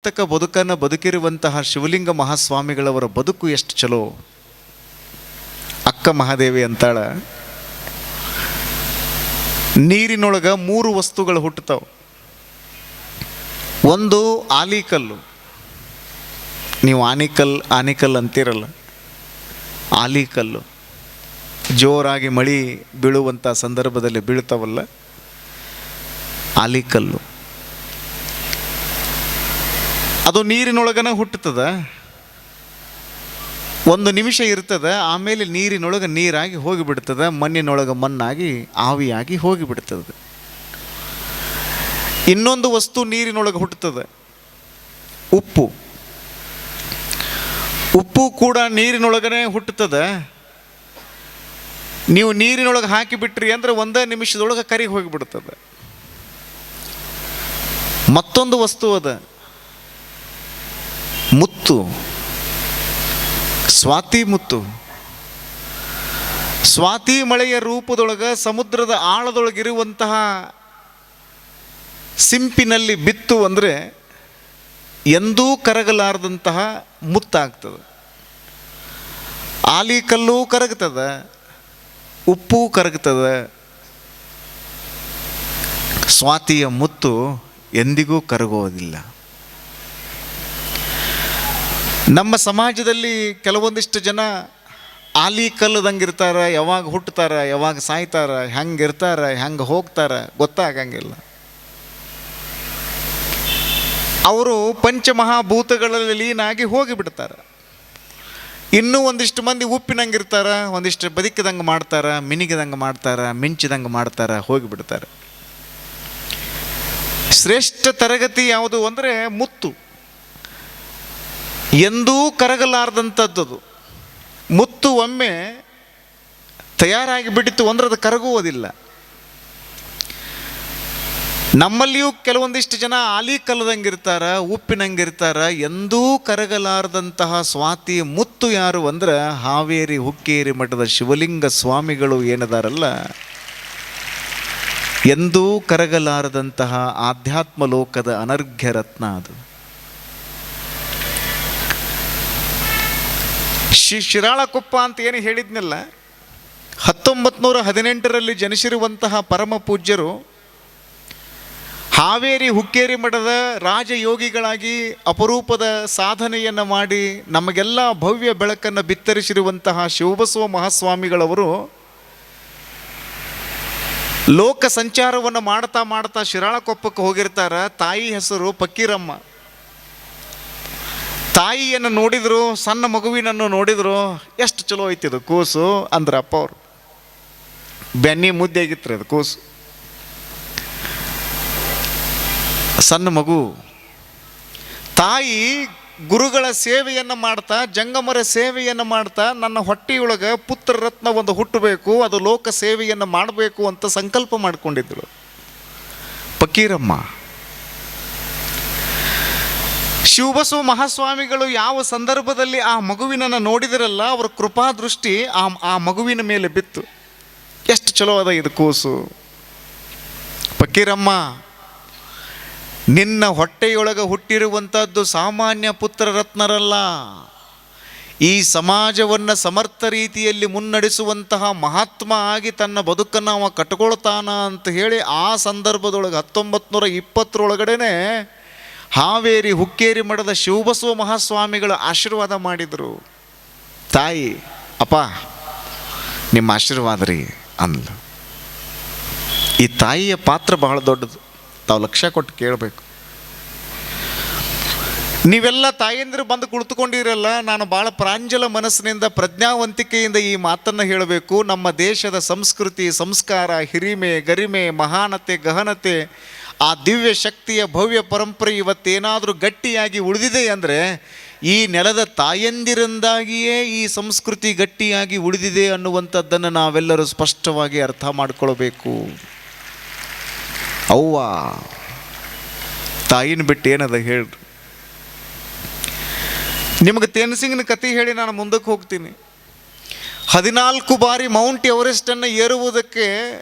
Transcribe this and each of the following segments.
ಸಾರ್ಥಕ ಬದುಕನ್ನು ಬದುಕಿರುವಂತಹ ಶಿವಲಿಂಗ ಮಹಾಸ್ವಾಮಿಗಳವರ ಬದುಕು ಎಷ್ಟು ಚಲೋ. ಅಕ್ಕ ಮಹಾದೇವಿ ಅಂತಾಳ, ನೀರಿನೊಳಗೆ 3 ವಸ್ತುಗಳು ಹುಟ್ಟುತ್ತಾವೆ. ಒಂದು ಆಲಿಕಲ್ಲು, ನೀವು ಆನಿಕಲ್ ಅಂತೀರಲ್ಲ, ಆಲಿಕಲ್ಲು ಜೋರಾಗಿ ಮಳೆ ಬೀಳುವಂಥ ಸಂದರ್ಭದಲ್ಲಿ ಬೀಳ್ತಾವಲ್ಲ, ಆಲಿಕಲ್ಲು ಅದು ನೀರಿನೊಳಗನ ಹುಟ್ಟುತ್ತದೆ. 1 ನಿಮಿಷ ಇರ್ತದೆ, ಆಮೇಲೆ ನೀರಿನೊಳಗೆ ನೀರಾಗಿ ಹೋಗಿಬಿಡ್ತದೆ, ಮಣ್ಣಿನೊಳಗೆ ಮಣ್ಣಾಗಿ ಆವಿಯಾಗಿ ಹೋಗಿಬಿಡ್ತದೆ. ಇನ್ನೊಂದು ವಸ್ತು ನೀರಿನೊಳಗೆ ಹುಟ್ಟುತ್ತದೆ, ಉಪ್ಪು. ಉಪ್ಪು ಕೂಡ ನೀರಿನೊಳಗನೆ ಹುಟ್ಟುತ್ತದೆ. ನೀವು ನೀರಿನೊಳಗೆ ಹಾಕಿಬಿಟ್ರಿ ಅಂದರೆ 1 ನಿಮಿಷದೊಳಗೆ ಕರಿಗೆ ಹೋಗಿಬಿಡ್ತದೆ. ಮತ್ತೊಂದು ವಸ್ತು ಅದ, ಮುತ್ತು, ಸ್ವಾತಿ ಮುತ್ತು. ಸ್ವಾತಿ ಮಳೆಯ ರೂಪದೊಳಗೆ ಸಮುದ್ರದ ಆಳದೊಳಗಿರುವಂತಹ ಸಿಂಪಿನಲ್ಲಿ ಬಿತ್ತು ಅಂದರೆ ಎಂದೂ ಕರಗಲಾರದಂತಹ ಮುತ್ತಾಗ್ತದೆ. ಆಲಿಕಲ್ಲು ಕರಗ್ತದೆ, ಉಪ್ಪು ಕರಗ್ತದೆ, ಸ್ವಾತಿಯ ಮುತ್ತು ಎಂದಿಗೂ ಕರಗೋದಿಲ್ಲ. ನಮ್ಮ ಸಮಾಜದಲ್ಲಿ ಕೆಲವೊಂದಿಷ್ಟು ಜನ ಆಲಿಕಲ್ಲದಂಗಿರ್ತಾರೆ, ಯಾವಾಗ ಹುಟ್ಟುತ್ತಾರೆ, ಯಾವಾಗ ಸಾಯ್ತಾರೆ, ಹೆಂಗೆ ಇರ್ತಾರೆ, ಹೆಂಗೆ ಹೋಗ್ತಾರೆ ಗೊತ್ತಾಗಂಗಿಲ್ಲ. ಅವರು ಪಂಚಮಹಾಭೂತಗಳಲ್ಲಿ ಲೀನಾಗಿ ಹೋಗಿಬಿಡ್ತಾರೆ. ಇನ್ನೂ ಒಂದಿಷ್ಟು ಮಂದಿ ಉಪ್ಪಿನಂಗಿರ್ತಾರೆ, ಒಂದಿಷ್ಟು ಬದುಕಿದಂಗೆ ಮಾಡ್ತಾರೆ, ಮಿನಿಗಿದಂಗೆ ಮಾಡ್ತಾರೆ, ಮಿಂಚಿದಂಗೆ ಮಾಡ್ತಾರೆ, ಹೋಗಿಬಿಡ್ತಾರೆ. ಶ್ರೇಷ್ಠ ತರಗತಿ ಯಾವುದು ಅಂದರೆ ಮುತ್ತು. ಎಂದೂ ಕರಗಲಾರ್ದಂಥದ್ದು ಮುತ್ತು. ಒಮ್ಮೆ ತಯಾರಾಗಿ ಬಿಟ್ಟಿತ್ತು ಅಂದ್ರೆ ಅದು ಕರಗುವುದಿಲ್ಲ. ನಮ್ಮಲ್ಲಿಯೂ ಕೆಲವೊಂದಿಷ್ಟು ಜನ ಆಲಿಕಲ್ಲದಂಗಿರ್ತಾರ, ಉಪ್ಪಿನಂಗಿರ್ತಾರ, ಎಂದೂ ಕರಗಲಾರದಂತಹ ಸ್ವಾತಿ ಮುತ್ತು ಯಾರು ಅಂದ್ರೆ ಹಾವೇರಿ ಹುಕ್ಕೇರಿ ಮಠದ ಶಿವಲಿಂಗ ಸ್ವಾಮಿಗಳು ಏನದಾರಲ್ಲ, ಎಂದೂ ಕರಗಲಾರದಂತಹ ಆಧ್ಯಾತ್ಮ ಲೋಕದ ಅನರ್ಘ್ಯ ರತ್ನ ಅದು. ಶಿರಾಳಕೊಪ್ಪ ಅಂತ ಏನು ಹೇಳಿದ್ನಲ್ಲ, 1918ರಲ್ಲಿ ಜನಿಸಿರುವಂತಹ ಪರಮ ಪೂಜ್ಯರು ಹಾವೇರಿ ಹುಕ್ಕೇರಿ ಮಠದ ರಾಜಯೋಗಿಗಳಾಗಿ ಅಪರೂಪದ ಸಾಧನೆಯನ್ನು ಮಾಡಿ ನಮಗೆಲ್ಲ ಭವ್ಯ ಬೆಳಕನ್ನು ಬಿತ್ತರಿಸಿರುವಂತಹ ಶಿವಬಸವ ಮಹಾಸ್ವಾಮಿಗಳವರು ಲೋಕ ಸಂಚಾರವನ್ನು ಮಾಡ್ತಾ ಮಾಡ್ತಾ ಶಿರಾಳಕೊಪ್ಪಕ್ಕೆ ಹೋಗಿರ್ತಾರೆ. ತಾಯಿ ಹೆಸರು ಫಕ್ಕೀರಮ್ಮ. ತಾಯಿಯನ್ನು ನೋಡಿದ್ರು, ಸಣ್ಣ ಮಗುವಿನನ್ನು ನೋಡಿದ್ರು, ಎಷ್ಟು ಚಲೋ ಐತಿದು ಕೂಸು ಅಂದ್ರೆ ಅಪ್ಪ ಅವರು. ಬೆನ್ನಿ ಮುದ್ದೆ ಆಗಿತ್ತು ಅದು ಕೂಸು, ಸಣ್ಣ ಮಗು. ತಾಯಿ ಗುರುಗಳ ಸೇವೆಯನ್ನು ಮಾಡ್ತಾ, ಜಂಗಮರ ಸೇವೆಯನ್ನು ಮಾಡ್ತಾ, ನನ್ನ ಹೊಟ್ಟೆಯೊಳಗೆ ಪುತ್ರ ರತ್ನ ಒಂದು ಹುಟ್ಟಬೇಕು, ಅದು ಲೋಕ ಸೇವೆಯನ್ನು ಮಾಡಬೇಕು ಅಂತ ಸಂಕಲ್ಪ ಮಾಡಿಕೊಂಡಿದ್ದಳು ಫಕ್ಕೀರಮ್ಮ. ಶಿವಬಸವ ಮಹಾಸ್ವಾಮಿಗಳು ಯಾವ ಸಂದರ್ಭದಲ್ಲಿ ಆ ಮಗುವಿನನ್ನು ನೋಡಿದರಲ್ಲ, ಅವರ ಕೃಪಾದೃಷ್ಟಿ ಆ ಮಗುವಿನ ಮೇಲೆ ಬಿತ್ತು. ಎಷ್ಟು ಚಲೋ ಅದ ಇದು ಕೂಸು. ಫಕ್ಕೀರಮ್ಮ, ನಿನ್ನ ಹೊಟ್ಟೆಯೊಳಗೆ ಹುಟ್ಟಿರುವಂಥದ್ದು ಸಾಮಾನ್ಯ ಪುತ್ರ ರತ್ನರಲ್ಲ, ಈ ಸಮಾಜವನ್ನು ಸಮರ್ಥ ರೀತಿಯಲ್ಲಿ ಮುನ್ನಡೆಸುವಂತಹ ಮಹಾತ್ಮ ಆಗಿ ತನ್ನ ಬದುಕನ್ನು ಅವ ಕಟ್ಕೊಳ್ತಾನ ಅಂತ ಹೇಳಿ ಆ ಸಂದರ್ಭದೊಳಗೆ 1920ರೊಳಗಡೆ ಹಾವೇರಿ ಹುಕ್ಕೇರಿ ಮಠದ ಶಿವಬಸವ ಮಹಾಸ್ವಾಮಿಗಳು ಆಶೀರ್ವಾದ ಮಾಡಿದರು. ತಾಯಿ, ಅಪ್ಪ ನಿಮ್ಮ ಆಶೀರ್ವಾದ ರೀ ಅಂದ್ಲು. ಈ ತಾಯಿಯ ಪಾತ್ರ ಬಹಳ ದೊಡ್ಡದು, ತಾವು ಲಕ್ಷ್ಯ ಕೊಟ್ಟು ಕೇಳಬೇಕು. ನೀವೆಲ್ಲ ತಾಯಂದಿರು ಬಂದು ಕುಳಿತುಕೊಂಡಿರಲ್ಲ, ನಾನು ಭಾಳ ಪ್ರಾಂಜಲ ಮನಸ್ಸಿನಿಂದ ಪ್ರಜ್ಞಾವಂತಿಕೆಯಿಂದ ಈ ಮಾತನ್ನು ಹೇಳಬೇಕು. ನಮ್ಮ ದೇಶದ ಸಂಸ್ಕೃತಿ, ಸಂಸ್ಕಾರ, ಹಿರಿಮೆ, ಗರಿಮೆ, ಮಹಾನತೆ, ಗಹನತೆ, ಆ ದಿವ್ಯ ಶಕ್ತಿಯ ಭವ್ಯ ಪರಂಪರೆ ಇವತ್ತೇನಾದರೂ ಗಟ್ಟಿಯಾಗಿ ಉಳಿದಿದೆ ಅಂದರೆ ಈ ನೆಲದ ತಾಯಂದಿರಿಂದಾಗಿಯೇ ಈ ಸಂಸ್ಕೃತಿ ಗಟ್ಟಿಯಾಗಿ ಉಳಿದಿದೆ ಅನ್ನುವಂಥದ್ದನ್ನು ನಾವೆಲ್ಲರೂ ಸ್ಪಷ್ಟವಾಗಿ ಅರ್ಥ ಮಾಡಿಕೊಳ್ಬೇಕು. ಅವ್ವ ತಾಯಿನ ಬಿಟ್ಟು ಏನದ ಹೇಳ್ರಿ. ನಿಮಗೆ ತೇನ್ಸಿಂಗ್ನ ಕತೆ ಹೇಳಿ ನಾನು ಮುಂದಕ್ಕೆ ಹೋಗ್ತೀನಿ. 14 ಬಾರಿ ಮೌಂಟ್ ಎವರೆಸ್ಟನ್ನು ಏರುವುದಕ್ಕೆ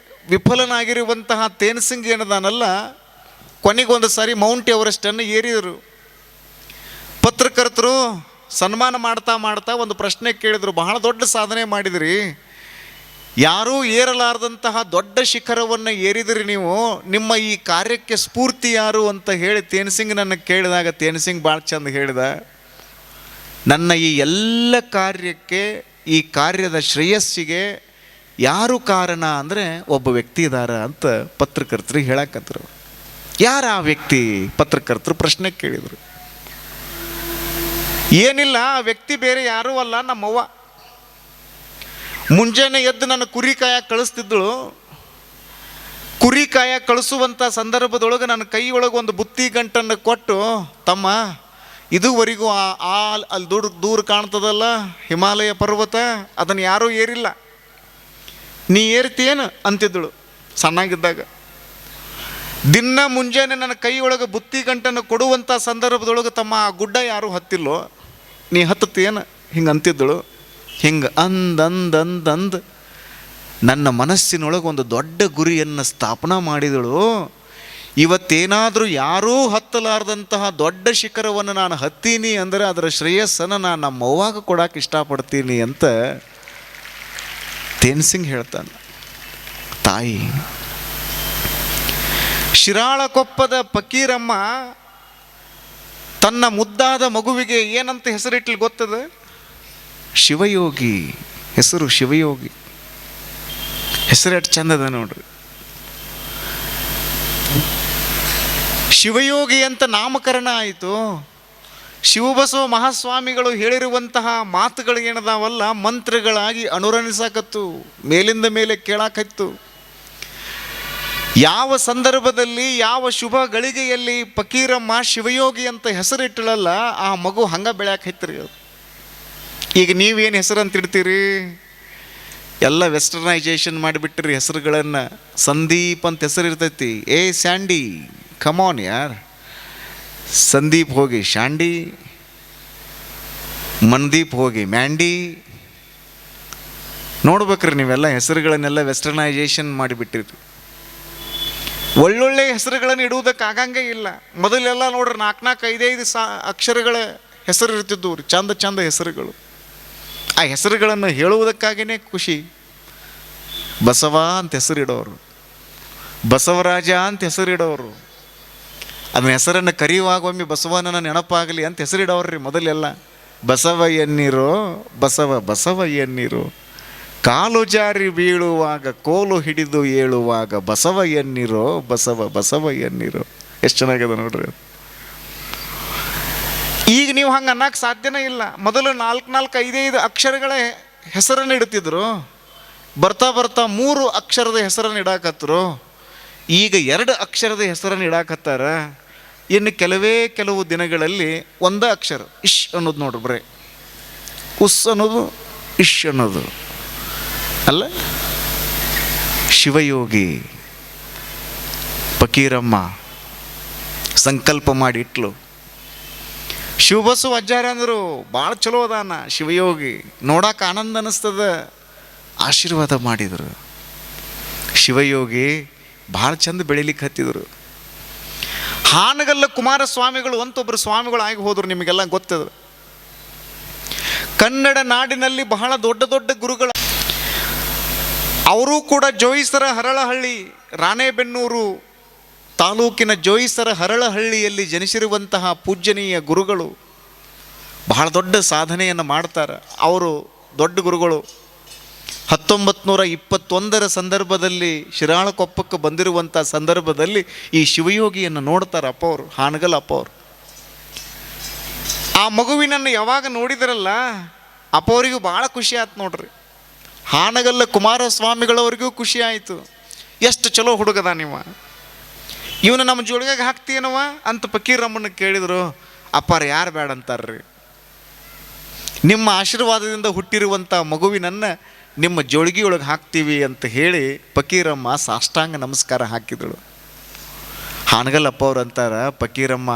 ವಿಫಲನಾಗಿರುವಂತಹ ತೇನ್ಸಿಂಗ್ ಏನದಾನಲ್ಲ, ಕೊನೆಗೊಂದು ಸಾರಿ ಮೌಂಟ್ ಎವರೆಸ್ಟನ್ನು ಏರಿದರು. ಪತ್ರಕರ್ತರು ಸನ್ಮಾನ ಮಾಡ್ತಾ ಮಾಡ್ತಾ ಒಂದು ಪ್ರಶ್ನೆ ಕೇಳಿದರು, ಬಹಳ ದೊಡ್ಡ ಸಾಧನೆ ಮಾಡಿದ್ರಿ, ಯಾರೂ ಏರಲಾರದಂತಹ ದೊಡ್ಡ ಶಿಖರವನ್ನು ಏರಿದಿರಿ ನೀವು, ನಿಮ್ಮ ಈ ಕಾರ್ಯಕ್ಕೆ ಸ್ಫೂರ್ತಿ ಯಾರು ಅಂತ ಹೇಳಿ ತೇನ್ಸಿಂಗ್ ನನ್ನ ಕೇಳಿದಾಗ ತೇನ್ಸಿಂಗ್ ಭಾಳ ಚಂದ ಹೇಳಿದ, ನನ್ನ ಈ ಎಲ್ಲ ಕಾರ್ಯಕ್ಕೆ, ಈ ಕಾರ್ಯದ ಶ್ರೇಯಸ್ಸಿಗೆ ಯಾರು ಕಾರಣ ಅಂದರೆ ಒಬ್ಬ ವ್ಯಕ್ತಿ ಇದಾರ ಅಂತ ಪತ್ರಕರ್ತರಿಗೆ ಹೇಳಕತ್ತರು. ಯಾರ ಆ ವ್ಯಕ್ತಿ? ಪತ್ರಕರ್ತರು ಪ್ರಶ್ನೆ ಕೇಳಿದರು. ಏನಿಲ್ಲ, ಆ ವ್ಯಕ್ತಿ ಬೇರೆ ಯಾರೂ ಅಲ್ಲ, ನಮ್ಮವ್ವ. ಮುಂಜಾನೆ ಎದ್ದು ನನ್ನ ಕುರಿ ಕಾಯಕ್ಕೆ ಕಳಿಸ್ತಿದ್ದಳು. ಕುರಿ ಕಾಯಕ್ಕೆ ಕಳಿಸುವಂಥ ಸಂದರ್ಭದೊಳಗೆ ನನ್ನ ಕೈಯೊಳಗೆ ಒಂದು ಬುತ್ತಿ ಗಂಟನ್ನು ಕೊಟ್ಟು, ತಮ್ಮ ಇದುವರೆಗೂ ಅಲ್ಲಿ ದೂರ ಕಾಣ್ತದಲ್ಲ ಹಿಮಾಲಯ ಪರ್ವತ, ಅದನ್ನು ಯಾರೂ ಏರಿಲ್ಲ, ನೀ ಏರ್ತೀಯೇನು ಅಂತಿದ್ದಳು ಸಣ್ಣಾಗಿದ್ದಾಗ. ದಿನ ಮುಂಜಾನೆ ನನ್ನ ಕೈಯೊಳಗೆ ಬುತ್ತಿ ಗಂಟನ್ನು ಕೊಡುವಂಥ ಸಂದರ್ಭದೊಳಗೆ, ತಮ್ಮ ಆ ಗುಡ್ಡ ಯಾರೂ ಹತ್ತಿಲ್ಲೋ, ನೀ ಹತ್ತೇನು ಹಿಂಗೆ ಅಂತಿದ್ದಳು. ಹಿಂಗೆ ಅಂದ್ ನನ್ನ ಮನಸ್ಸಿನೊಳಗೆ ಒಂದು ದೊಡ್ಡ ಗುರಿಯನ್ನು ಸ್ಥಾಪನಾ ಮಾಡಿದಳು. ಇವತ್ತೇನಾದರೂ ಯಾರೂ ಹತ್ತಲಾರ್ದಂತಹ ದೊಡ್ಡ ಶಿಖರವನ್ನು ನಾನು ಹತ್ತೀನಿ ಅಂದರೆ ಅದರ ಶ್ರೇಯಸ್ಸನ್ನು ನಾನು ನಮ್ಮವ್ವಾಗ ಕೊಡೋಕೆ ಇಷ್ಟಪಡ್ತೀನಿ ಅಂತ ತೇನ್ಸಿಂಗ್ ಹೇಳ್ತಾನೆ. ತಾಯಿ ಶಿರಾಳಕೊಪ್ಪದ ಫಕೀರಮ್ಮ ತನ್ನ ಮುದ್ದಾದ ಮಗುವಿಗೆ ಏನಂತ ಹೆಸರಿಟ್ಲಿ ಗೊತ್ತದ? ಶಿವಯೋಗಿ. ಹೆಸರು ಶಿವಯೋಗಿ. ಹೆಸರು ಎಷ್ಟು ಚಂದದ ನೋಡ್ರಿ. ಶಿವಯೋಗಿ ಅಂತ ನಾಮಕರಣ ಆಯಿತು. ಶಿವಬಸವ ಮಹಾಸ್ವಾಮಿಗಳು ಹೇಳಿರುವಂತಹ ಮಾತುಗಳು ಏನದಾವಲ್ಲ, ಮಂತ್ರಗಳಾಗಿ ಅನುರಣಿಸಾಕತ್ತು, ಮೇಲಿಂದ ಮೇಲೆ ಕೇಳಾಕತ್ತು. ಯಾವ ಸಂದರ್ಭದಲ್ಲಿ, ಯಾವ ಶುಭ ಗಳಿಗೆಯಲ್ಲಿ ಫಕೀರಮ್ಮ ಶಿವಯೋಗಿ ಅಂತ ಹೆಸರಿಟ್ಟಳಲ್ಲ, ಆ ಮಗು ಹಂಗೆ ಬೆಳ್ಯಾಕೈತ್ರಿ. ಈಗ ನೀವೇನು ಹೆಸರು ಅಂತ ಇಡ್ತೀರಿ? ಎಲ್ಲ ವೆಸ್ಟರ್ನೈಜೇಷನ್ ಮಾಡಿಬಿಟ್ಟಿರಿ ಹೆಸರುಗಳನ್ನು. ಸಂದೀಪ್ ಅಂತ ಹೆಸರು ಇರ್ತೈತಿ. ಏ ಸ್ಯಾಂಡಿ, ಕಮಾನ್ ಯಾರ್, ಸಂದೀಪ್ ಹೋಗಿ ಶಾಂಡಿ, ಮನ್ದೀಪ್ ಹೋಗಿ ಮ್ಯಾಂಡಿ. ನೋಡ್ಬೇಕ್ರಿ ನೀವೆಲ್ಲ ಹೆಸರುಗಳನ್ನೆಲ್ಲ ವೆಸ್ಟರ್ನೈಜೇಷನ್ ಮಾಡಿಬಿಟ್ಟಿರಿ. ಒಳ್ಳೊಳ್ಳೆ ಹೆಸರುಗಳನ್ನು ಇಡುವುದಕ್ಕಾಗಂಗೆ ಇಲ್ಲ. ಮೊದಲೆಲ್ಲ ನೋಡ್ರಿ 4-5 ಅಕ್ಷರಗಳ ಹೆಸರು ಇರ್ತಿದ್ವು ರೀ, ಚಂದ ಹೆಸರುಗಳು. ಆ ಹೆಸರುಗಳನ್ನು ಹೇಳುವುದಕ್ಕಾಗಿಯೇ ಖುಷಿ. ಬಸವ ಅಂತ ಹೆಸರಿಡೋರು, ಬಸವರಾಜ ಅಂತ ಹೆಸರಿಡೋರು, ಅದನ್ನ ಹೆಸರನ್ನು ಕರೆಯುವಾಗ ಒಮ್ಮೆ ಬಸವನ ನೆನಪಾಗಲಿ ಅಂತ ಹೆಸರಿಡೋರ್ರಿ ಮೊದಲೆಲ್ಲ. ಬಸವ ಎನ್ನೀರೋ ಬಸವ ಎನ್ನೀರೋ, ಕಾಲು ಜಾರಿ ಬೀಳುವಾಗ ಕೋಲು ಹಿಡಿದು ಏಳುವಾಗ ಬಸವ ಎನ್ನೀರೋ ಬಸವ ಎನ್ನೀರೋ. ಎಷ್ಟು ಚೆನ್ನಾಗಿದೆ ನೋಡ್ರಿ. ಈಗ ನೀವು ಹಂಗೆ ಅನ್ನಕ್ಕೆ ಸಾಧ್ಯನೇ ಇಲ್ಲ. ಮೊದಲು 4-5 ಅಕ್ಷರಗಳ ಹೆಸರನ್ನು ಇಡ್ತಿದ್ರು. ಬರ್ತಾ 3 ಅಕ್ಷರದ ಹೆಸರನ್ನು ಇಡಾಕತ್ತರು. ಈಗ 2 ಅಕ್ಷರದ ಹೆಸರನ್ನು ಇಡಾಕತ್ತಾರ. ಇನ್ನು ಕೆಲವು ದಿನಗಳಲ್ಲಿ 1 ಅಕ್ಷರ ಇಶ್ ಅನ್ನೋದು ನೋಡ್ರಿ, ಬರೇ ಉಸ್ ಅನ್ನೋದು ಇಶ್ ಅನ್ನೋದು ಅಲ್ಲ. ಶಿವಯೋಗಿ ಫಕೀರಮ್ಮ ಸಂಕಲ್ಪ ಮಾಡಿ ಇಟ್ಲು. ಶಿವಬಸವ ಅಜ್ಜಾರ ಅಂದರು, ಭಾಳ ಚಲೋ ಅದಾನ ಶಿವಯೋಗಿ, ನೋಡಕ್ಕೆ ಆನಂದ ಅನ್ನಿಸ್ತದ. ಆಶೀರ್ವಾದ ಮಾಡಿದರು. ಶಿವಯೋಗಿ ಭಾಳ ಚಂದ ಬೆಳಿಲಿಕ್ಕೆ ಹತ್ತಿದರು. ಹಾನಗಲ್ಲ ಕುಮಾರಸ್ವಾಮಿಗಳು ಅಂತೊಬ್ಬರು ಸ್ವಾಮಿಗಳು ಆಗಿ ಹೋದರು, ನಿಮಗೆಲ್ಲ ಗೊತ್ತದ. ಕನ್ನಡ ನಾಡಿನಲ್ಲಿ ಬಹಳ ದೊಡ್ಡ ಗುರುಗಳು. ಅವರೂ ಕೂಡ ಜೋಯಿಸರ ಹರಳಹಳ್ಳಿ, ರಾಣೆಬೆನ್ನೂರು ತಾಲೂಕಿನ ಜೋಯಿಸರ ಹರಳಹಳ್ಳಿಯಲ್ಲಿ ಜನಿಸಿರುವಂತಹ ಪೂಜ್ಯನೀಯ ಗುರುಗಳು. ಬಹಳ ದೊಡ್ಡ ಸಾಧನೆಯನ್ನು ಮಾಡ್ತಾರೆ ಅವರು. ದೊಡ್ಡ ಗುರುಗಳು 1921 ಸಂದರ್ಭದಲ್ಲಿ ಶಿರಾಳಕೊಪ್ಪಕ್ಕೆ ಬಂದಿರುವಂಥ ಸಂದರ್ಭದಲ್ಲಿ ಈ ಶಿವಯೋಗಿಯನ್ನು ನೋಡ್ತಾರೆ ಅಪ್ಪ ಅವರು, ಹಾನಗಲ್ ಅಪ್ಪ ಅವರು. ಆ ಮಗುವಿನನ್ನು ಯಾವಾಗ ನೋಡಿದರಲ್ಲ ಅಪ್ಪ ಅವರಿಗೂ ಭಾಳ ಖುಷಿ ಆಯ್ತು ನೋಡ್ರಿ. ಹಾನಗಲ್ಲ ಕುಮಾರಸ್ವಾಮಿಗಳವರಿಗೂ ಖುಷಿ ಆಯಿತು. ಎಷ್ಟು ಚಲೋ ಹುಡುಗದ ನೀವು, ಇವನು ನಮ್ಮ ಜೋಳಿಗೆಗೆ ಹಾಕ್ತೀನವ ಅಂತ ಫಕೀರಮ್ಮನ ಕೇಳಿದರು. ಅಪ್ಪಾರ ಯಾರು ಬೇಡ ಅಂತಾರ್ರಿ, ನಿಮ್ಮ ಆಶೀರ್ವಾದದಿಂದ ಹುಟ್ಟಿರುವಂಥ ಮಗುವಿನನ್ನು ನಿಮ್ಮ ಜೋಳಿಗೆಯೊಳಗೆ ಹಾಕ್ತೀವಿ ಅಂತ ಹೇಳಿ ಫಕೀರಮ್ಮ ಸಾಷ್ಟಾಂಗ ನಮಸ್ಕಾರ ಹಾಕಿದಳು. ಹಾನಗಲ್ಲಪ್ಪ ಅವ್ರು ಅಂತಾರ, ಫಕೀರಮ್ಮ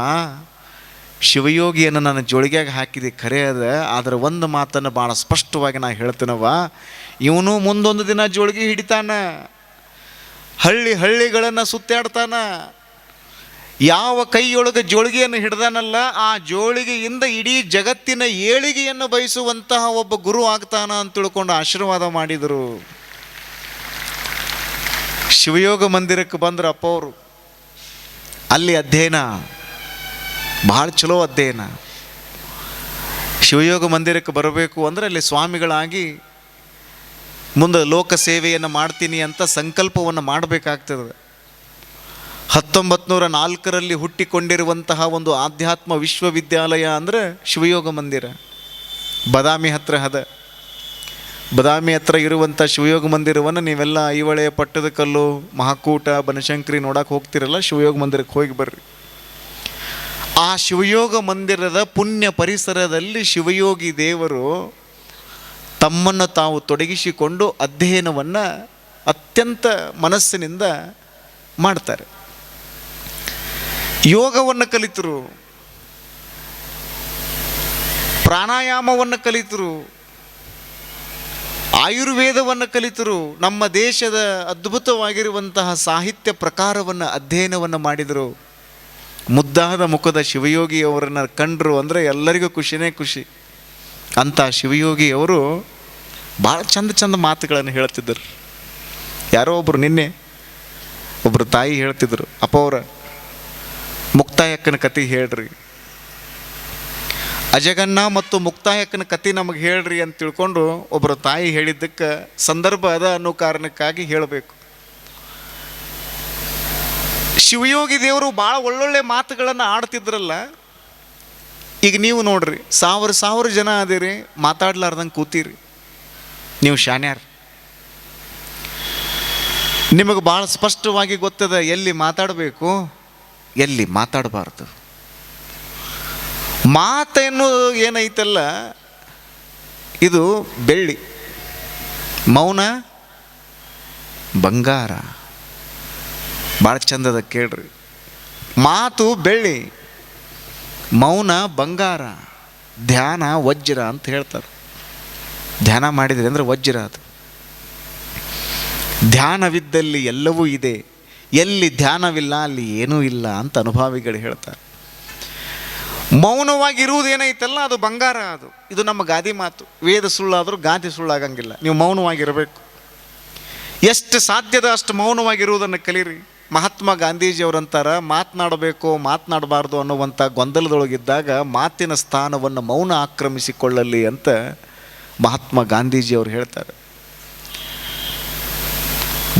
ಶಿವಯೋಗಿಯನ್ನು ನನ್ನ ಜೋಳಿಗೆಗೆ ಹಾಕಿದೆ ಖರೆ ಅದ, ಆದರೆ ಒಂದು ಮಾತನ್ನು ಭಾಳ ಸ್ಪಷ್ಟವಾಗಿ ನಾ ಹೇಳ್ತೀನವ, ಇವನು ಮುಂದೊಂದು ದಿನ ಜೋಳಿಗೆ ಹಿಡಿತಾನ, ಹಳ್ಳಿಗಳನ್ನು ಸುತ್ತಾಡ್ತಾನ, ಯಾವ ಕೈಯೊಳಗೆ ಜೋಳಿಗೆಯನ್ನು ಹಿಡ್ದಾನಲ್ಲ, ಆ ಜೋಳಿಗೆಯಿಂದ ಇಡೀ ಜಗತ್ತಿನ ಏಳಿಗೆಯನ್ನು ಬಯಸುವಂತಹ ಒಬ್ಬ ಗುರು ಆಗ್ತಾನ ಅಂತ ತಿಳ್ಕೊಂಡು ಆಶೀರ್ವಾದ ಮಾಡಿದರು. ಶಿವಯೋಗ ಮಂದಿರಕ್ಕೆ ಬಂದ್ರು ಅಪ್ಪ ಅವರು. ಅಲ್ಲಿ ಅಧ್ಯಯನ ಭಾಳ ಚಲೋ ಅಧ್ಯಯನ. ಶಿವಯೋಗ ಮಂದಿರಕ್ಕೆ ಬರಬೇಕು ಅಂದರೆ ಅಲ್ಲಿ ಸ್ವಾಮಿಗಳಾಗಿ ಮುಂದೆ ಲೋಕ ಸೇವೆಯನ್ನು ಮಾಡ್ತೀನಿ ಅಂತ ಸಂಕಲ್ಪವನ್ನು ಮಾಡಬೇಕಾಗ್ತದೆ. 1904ರಲ್ಲಿ ಹುಟ್ಟಿಕೊಂಡಿರುವಂತಹ ಒಂದು ಆಧ್ಯಾತ್ಮ ವಿಶ್ವವಿದ್ಯಾಲಯ ಅಂದರೆ ಶಿವಯೋಗ ಮಂದಿರ. ಬದಾಮಿ ಹತ್ರ ಇರುವಂಥ ಶಿವಯೋಗ ಮಂದಿರವನ್ನು ನೀವೆಲ್ಲ ಐಹೊಳೆ, ಪಟ್ಟದಕಲ್ಲು, ಮಹಾಕೂಟ, ಬನಶಂಕರಿ ನೋಡಕ್ಕೆ ಹೋಗ್ತಿರಲ್ಲ, ಶಿವಯೋಗ ಮಂದಿರಕ್ಕೆ ಹೋಗಿ ಬರ್ರಿ. ಆ ಶಿವಯೋಗ ಮಂದಿರದ ಪುಣ್ಯ ಪರಿಸರದಲ್ಲಿ ಶಿವಯೋಗಿ ದೇವರು ತಮ್ಮನ್ನು ತಾವು ತೊಡಗಿಸಿಕೊಂಡು ಅಧ್ಯಯನವನ್ನು ಅತ್ಯಂತ ಮನಸ್ಸಿನಿಂದ ಮಾಡ್ತಾರೆ. ಯೋಗವನ್ನು ಕಲಿತರು, ಪ್ರಾಣಾಯಾಮವನ್ನು ಕಲಿತರು, ಆಯುರ್ವೇದವನ್ನು ಕಲಿತರು, ನಮ್ಮ ದೇಶದ ಅದ್ಭುತವಾಗಿರುವಂತಹ ಸಾಹಿತ್ಯ ಪ್ರಕಾರವನ್ನು ಅಧ್ಯಯನವನ್ನು ಮಾಡಿದರು. ಮುದ್ದಾದ ಮುಖದ ಶಿವಯೋಗಿಯವರನ್ನು ಕಂಡರು ಅಂದರೆ ಎಲ್ಲರಿಗೂ ಖುಷಿನೇ ಖುಷಿ. ಅಂಥ ಶಿವಯೋಗಿಯವರು ಭಾಳ ಚಂದ ಮಾತುಗಳನ್ನು ಹೇಳ್ತಿದ್ದರು. ಯಾರೋ ನಿನ್ನೆ ಒಬ್ಬರು ತಾಯಿ ಹೇಳ್ತಿದ್ರು, ಅಪ್ಪ ಅವರ ಮುಕ್ತಾಯಕ್ಕನ ಕತೆ ಹೇಳ್ರಿ, ಅಜಗನ್ನ ಮತ್ತು ಮುಕ್ತಾಯಕ್ಕನ ಕತೆ ನಮಗೆ ಹೇಳ್ರಿ ಅಂತ ತಿಳ್ಕೊಂಡು ಒಬ್ಬರು ತಾಯಿ ಹೇಳಿದ್ದಕ್ಕೆ ಸಂದರ್ಭ ಅದ ಅನ್ನೋ ಕಾರಣಕ್ಕಾಗಿ ಹೇಳಬೇಕು. ಶಿವಯೋಗಿ ದೇವರು ಭಾಳ ಒಳ್ಳೊಳ್ಳೆ ಮಾತುಗಳನ್ನು ಆಡ್ತಿದ್ರಲ್ಲ. ಈಗ ನೀವು ನೋಡ್ರಿ, ಸಾವಿರ ಜನ ಅದಿರಿ, ಮಾತಾಡ್ಲಾರ್ದಂಗೆ ಕೂತೀರಿ, ನೀವು ಶಾನ್ಯಾರ್. ನಿಮಗೆ ಭಾಳ ಸ್ಪಷ್ಟವಾಗಿ ಗೊತ್ತದ ಎಲ್ಲಿ ಮಾತಾಡಬೇಕು, ಎಲ್ಲಿ ಮಾತಾಡಬಾರ್ದು. ಮಾತನ್ನು ಏನೈತಲ್ಲ, ಇದು ಬೆಳ್ಳಿ, ಮೌನ ಬಂಗಾರ. ಭಾಳ ಚಂದದ ಕೇಳ್ರಿ. ಮಾತು ಬೆಳ್ಳಿ, ಮೌನ ಬಂಗಾರ, ಧ್ಯಾನ ವಜ್ರ ಅಂತ ಹೇಳ್ತಾರೆ. ಧ್ಯಾನ ಮಾಡಿದ್ರಿ ಅಂದರೆ ವಜ್ರ ಅದು. ಧ್ಯಾನವಿದ್ದಲ್ಲಿ ಎಲ್ಲವೂ ಇದೆ, ಎಲ್ಲಿ ಧ್ಯಾನವಿಲ್ಲ ಅಲ್ಲಿ ಏನೂ ಇಲ್ಲ ಅಂತ ಅನುಭವಿಗಳು ಹೇಳ್ತಾರೆ. ಮೌನವಾಗಿರುವುದೇನೈತಲ್ಲ ಅದು ಬಂಗಾರ. ಅದು ಇದು ನಮ್ಮ ಗಾದಿ ಮಾತು. ವೇದ ಸುಳ್ಳಾದರೂ ಗಾದಿ ಸುಳ್ಳಾಗಂಗಿಲ್ಲ. ನೀವು ಮೌನವಾಗಿರಬೇಕು. ಎಷ್ಟು ಸಾಧ್ಯದ ಅಷ್ಟು ಮೌನವಾಗಿರುವುದನ್ನು ಕಲೀರಿ. ಮಹಾತ್ಮ ಗಾಂಧೀಜಿಯವರಂತಾರ, ಮಾತನಾಡಬೇಕು ಮಾತನಾಡಬಾರ್ದು ಅನ್ನುವಂಥ ಗೊಂದಲದೊಳಗಿದ್ದಾಗ ಮಾತಿನ ಸ್ಥಾನವನ್ನು ಮೌನ ಆಕ್ರಮಿಸಿಕೊಳ್ಳಲಿ ಅಂತ ಮಹಾತ್ಮ ಗಾಂಧೀಜಿಯವರು ಹೇಳ್ತಾರೆ.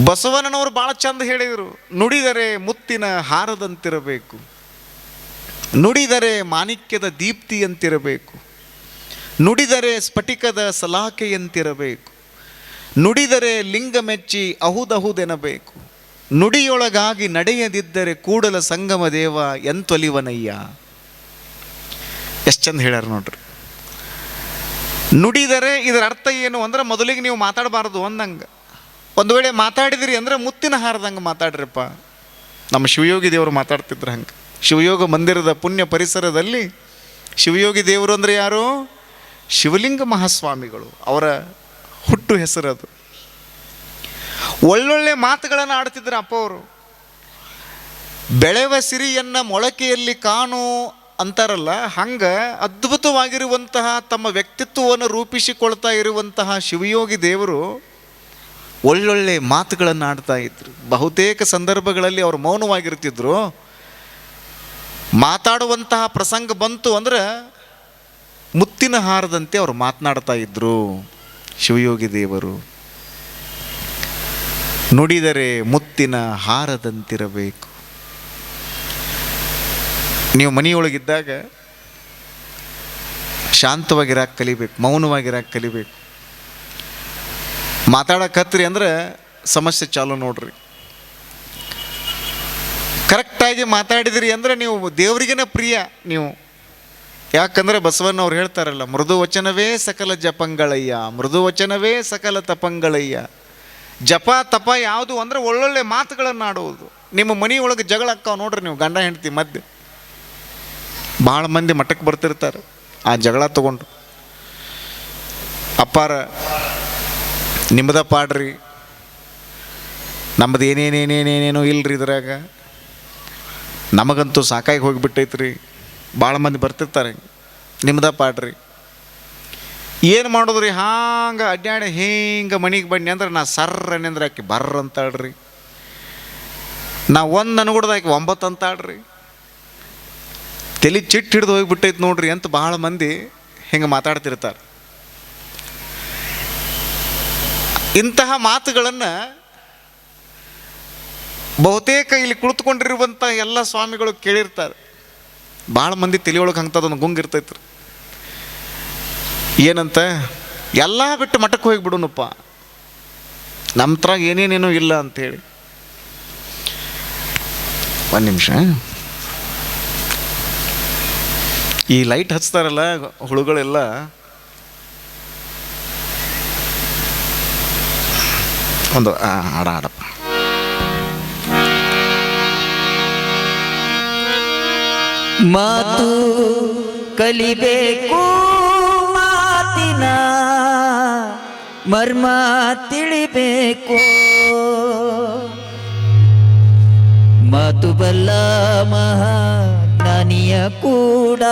ಬಸವಣ್ಣನವರು ಭಾಳ ಚಂದ ಹೇಳಿದರು, ನುಡಿದರೆ ಮುತ್ತಿನ ಹಾರದಂತಿರಬೇಕು, ನುಡಿದರೆ ಮಾಣಿಕ್ಯದ ದೀಪ್ತಿಯಂತಿರಬೇಕು, ನುಡಿದರೆ ಸ್ಫಟಿಕದ ಸಲಾಕೆಯಂತಿರಬೇಕು, ನುಡಿದರೆ ಲಿಂಗ ಮೆಚ್ಚಿ ಅಹುದಹುದೆನಬೇಕು, ನುಡಿಯೊಳಗಾಗಿ ನಡೆಯದಿದ್ದರೆ ಕೂಡಲ ಸಂಗಮ ದೇವ ಎಂತೊಲಿವನಯ್ಯ. ಎಷ್ಟು ಚಂದ ಹೇಳ್ಯಾರ ನೋಡ್ರಿ. ನುಡಿದರೆ ಇದರ ಅರ್ಥ ಏನು ಅಂದ್ರೆ ಮೊದಲಿಗೆ ನೀವು ಮಾತಾಡಬಾರ್ದು ಅಂದಂಗೆ. ಒಂದು ವೇಳೆ ಮಾತಾಡಿದಿರಿ ಅಂದರೆ ಮುತ್ತಿನ ಹಾರದಂಗೆ ಮಾತಾಡ್ರಿಪ್ಪ. ನಮ್ಮ ಶಿವಯೋಗಿ ದೇವರು ಮಾತಾಡ್ತಿದ್ರು ಹಂಗೆ. ಶಿವಯೋಗ ಮಂದಿರದ ಪುಣ್ಯ ಪರಿಸರದಲ್ಲಿ ಶಿವಯೋಗಿ ದೇವರು ಅಂದರೆ ಯಾರು? ಶಿವಲಿಂಗ ಮಹಾಸ್ವಾಮಿಗಳು. ಅವರ ಹುಟ್ಟು ಹೆಸರದು. ಒಳ್ಳೊಳ್ಳೆ ಮಾತುಗಳನ್ನು ಆಡ್ತಿದ್ರು ಅಪ್ಪ ಅವರು. ಬೆಳೆವ ಸಿರಿಯನ್ನು ಮೊಳಕೆಯಲ್ಲಿ ಕಾಣು ಅಂತಾರಲ್ಲ, ಹಂಗೆ ಅದ್ಭುತವಾಗಿರುವಂತಹ ತಮ್ಮ ವ್ಯಕ್ತಿತ್ವವನ್ನು ರೂಪಿಸಿಕೊಳ್ತಾ ಇರುವಂತಹ ಶಿವಯೋಗಿ ದೇವರು ಒಳ್ಳೊಳ್ಳೆ ಮಾತುಗಳನ್ನು ಆಡ್ತಾ ಇದ್ರು. ಬಹುತೇಕ ಸಂದರ್ಭಗಳಲ್ಲಿ ಅವರು ಮೌನವಾಗಿರ್ತಿದ್ರು. ಮಾತಾಡುವಂತಹ ಪ್ರಸಂಗ ಬಂತು ಅಂದ್ರೆ ಮುತ್ತಿನ ಹಾರದಂತೆ ಅವರು ಮಾತನಾಡ್ತಾ ಇದ್ರು ಶಿವಯೋಗಿ ದೇವರು. ನುಡಿದರೆ ಮುತ್ತಿನ ಹಾರದಂತಿರಬೇಕು. ನೀವು ಮನೆಯೊಳಗಿದ್ದಾಗ ಶಾಂತವಾಗಿರಾಕ ಕಲಿಬೇಕು, ಮೌನವಾಗಿರಾಕ ಕಲಿಬೇಕು. ಮಾತಾಡಕತ್ರಿ ಅಂದ್ರೆ ಸಮಸ್ಯೆ ಚಾಲು ನೋಡ್ರಿ. ಕರೆಕ್ಟಾಗಿ ಮಾತಾಡಿದ್ರಿ ಅಂದರೆ ನೀವು ದೇವರಿಗೇನೆ ಪ್ರಿಯ ನೀವು. ಯಾಕಂದರೆ ಬಸವಣ್ಣವ್ರು ಹೇಳ್ತಾರಲ್ಲ, ಮೃದು ವಚನವೇ ಸಕಲ ಜಪಂಗಳಯ್ಯ, ಮೃದು ವಚನವೇ ಸಕಲ ತಪಂಗಳಯ್ಯ. ಜಪ ತಪ ಯಾವುದು ಅಂದರೆ ಒಳ್ಳೊಳ್ಳೆ ಮಾತುಗಳನ್ನು ಆಡುವುದು. ನಿಮ್ಮ ಮನೆಯೊಳಗೆ ಜಗಳ ಅಕ್ಕಾವ ನೋಡ್ರಿ, ನೀವು ಗಂಡ ಹೆಂಡತಿ ಮಧ್ಯೆ ಭಾಳ ಮಂದಿ ಮಠಕ್ಕೆ ಬರ್ತಿರ್ತಾರೆ. ಆ ಜಗಳ ತಗೊಂಡು ಅಪ್ಪಾರ ನಿಮ್ಮದ ಪಾಡ್ರಿ, ನಮ್ಮದು ಏನೇನೇನೇನೇನೇನೋ ಇಲ್ರಿ ಇದ್ರಾಗ, ನಮಗಂತೂ ಸಾಕಾಗಿ ಹೋಗಿಬಿಟ್ಟೈತ್ರಿ. ಭಾಳ ಮಂದಿ ಬರ್ತಿರ್ತಾರೆ, ನಿಮ್ದ ಪಾಡ್ರಿ. ಏನು ಮಾಡೋದ್ರಿ, ಹಾಂಗೆ ಅಡ್ಡಾಡಿ ಹಿಂಗೆ ಮನೆಗೆ ಬನ್ನಿ ಅಂದ್ರೆ ನಾ ಸರ್ರನೆ ಅಂದ್ರೆ ಆಕೆ ಬರ್ರ ಅಂತಾಳ್ರಿ. ನಾ ಒಂದು ಅನ್ಗುಡ್ದು ಆಕೆ 9 ಅಂತಾಳ್ರಿ. ತಲೆ ಚಿಟ್ಟು ಹಿಡ್ದು ಹೋಗಿಬಿಟ್ಟೈತೆ ನೋಡ್ರಿ ಅಂತ ಭಾಳ ಮಂದಿ ಹಿಂಗೆ ಮಾತಾಡ್ತಿರ್ತಾರೆ. ಇಂತಹ ಮಾತುಗಳನ್ನು ಬಹುತೇಕ ಇಲ್ಲಿ ಕುಳಿತುಕೊಂಡಿರುವಂಥ ಎಲ್ಲ ಸ್ವಾಮಿಗಳು ಕೇಳಿರ್ತಾರೆ. ಭಾಳ ಮಂದಿ ತಲೆಯೊಳಗೆ ಹಂಗ್ತದೊಂದು ಗುಂಗಿರ್ತೈತ್ರಿ. ಏನಂತ, ಎಲ್ಲ ಬಿಟ್ಟು ಮಠಕ್ಕೆ ಹೋಗಿಬಿಡುನಪ್ಪ, ನಮ್ಮ ಹತ್ರ ಏನೇನೇನೂ ಇಲ್ಲ ಅಂಥೇಳಿ. ಒಂದು ನಿಮಿಷ, ಈ ಲೈಟ್ ಹಚ್ತಾರಲ್ಲ ಹುಳುಗಳೆಲ್ಲ, ಒಂದು ಆಡಪ್ಪ. ಮಾತು ಕಲಿಬೇಕು, ಮಾತಿನ ಮರ್ಮ ತಿಳಿಬೇಕು, ಮಾತು ಬಲ್ಲ ಮಹಾಜ್ಞಾನಿಯ ಕೂಡ